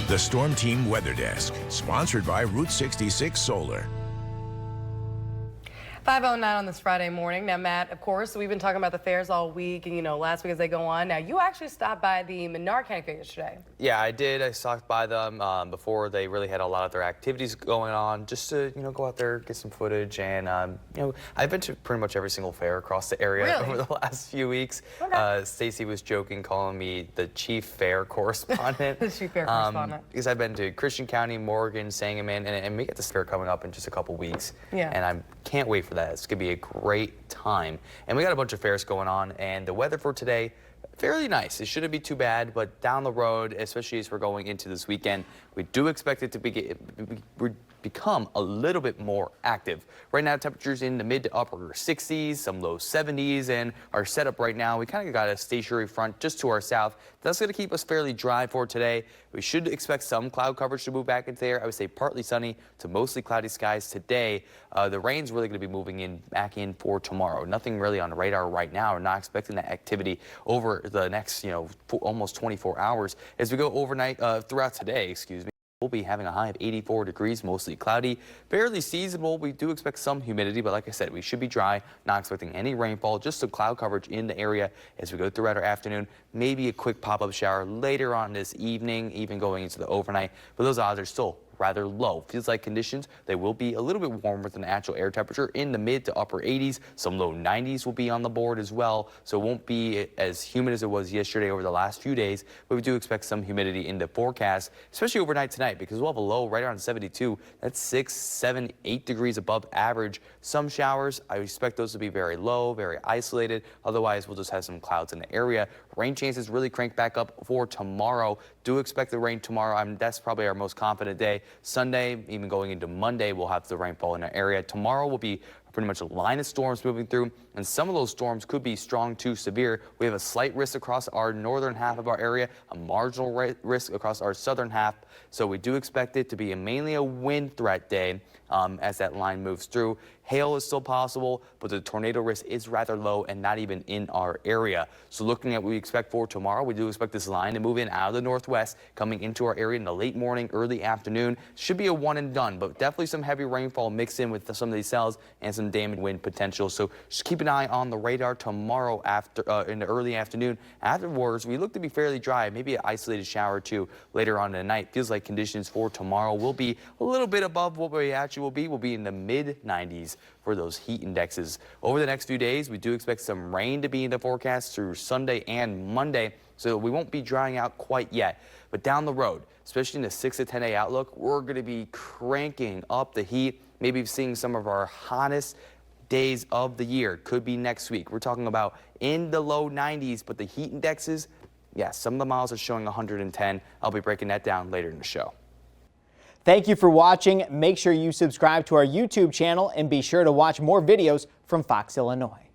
The Storm Team Weather Desk, sponsored by Route 66 Solar. 5:09 on this Friday morning. Now, Matt, of course, we've been talking about the fairs all week and, last week as they go on. Now, you actually stopped by the Bednar County Fair yesterday. Yeah, I did. I stopped by them before they really had a lot of their activities going on, just to, go out there, get some footage. And, I've been to pretty much every single fair across the area over the last few weeks. Okay. Stacy was joking, calling me the chief fair correspondent. The chief fair correspondent. Because I've been to Christian County, Morgan, Sangamon, and we get this fair coming up in just a couple weeks. Yeah. And I can't wait for that. It's going to be a great time. And we got a bunch of fairs going on, and the weather for today, fairly nice. It shouldn't be too bad, but down the road, especially as we're going into this weekend, we do expect it to become a little bit more active. Right now, temperatures in the mid to upper 60s, some low 70s, and our setup right now, we kind of got a stationary front just to our south. That's going to keep us fairly dry for today. We should expect some cloud coverage to move back into there. I would say partly sunny to mostly cloudy skies today. The rain's really going to be moving back in for tomorrow. Nothing really on the radar right now. We're not expecting that activity over the next, almost 24 hours. As we go overnight throughout today, we'll be having a high of 84 degrees, mostly cloudy, fairly seasonable. We do expect some humidity, but like I said, we should be dry, not expecting any rainfall, just some cloud coverage in the area as we go throughout our afternoon. Maybe a quick pop-up shower later on this evening, even going into the overnight, but those odds are still rather low. Feels like conditions, they will be a little bit warmer than the actual air temperature in the mid to upper 80s. Some low 90s will be on the board as well, so it won't be as humid as it was yesterday over the last few days, but we do expect some humidity in the forecast, especially overnight tonight, because we'll have a low right around 72. That's 6, 7, 8 degrees above average. Some showers, I expect those to be very low, very isolated. Otherwise, we'll just have some clouds in the area. Rain chances really crank back up for tomorrow. Do expect the rain tomorrow. That's probably our most confident day. Sunday, even going into Monday, we'll have the rainfall in our area. Tomorrow will be pretty much a line of storms moving through, and some of those storms could be strong to severe. We have a slight risk across our northern half of our area, a marginal risk across our southern half. So we do expect it to be mainly a wind threat day as that line moves through. Hail is still possible, but the tornado risk is rather low and not even in our area. So looking at what we expect for tomorrow, we do expect this line to move in out of the northwest, coming into our area in the late morning, early afternoon. Should be a one and done, but definitely some heavy rainfall mixed in with some of these cells and some damage wind potential. So just keep an eye on the radar tomorrow after in the early afternoon. Afterwards, we look to be fairly dry, maybe an isolated shower or two later on in the night. Feels like conditions for tomorrow will be a little bit above what we actually will be. We'll be in the mid 90s for those heat indexes. Over the next few days, we do expect some rain to be in the forecast through Sunday and Monday, so we won't be drying out quite yet. But down the road, especially in the 6 to 10-day outlook, we're going to be cranking up the heat, maybe seeing some of our hottest days of the year. Could be next week. We're talking about in the low 90s, but the heat indexes, yes, some of the miles are showing 110. I'll be breaking that down later in the show. Thank you for watching. Make sure you subscribe to our YouTube channel and be sure to watch more videos from Fox, Illinois.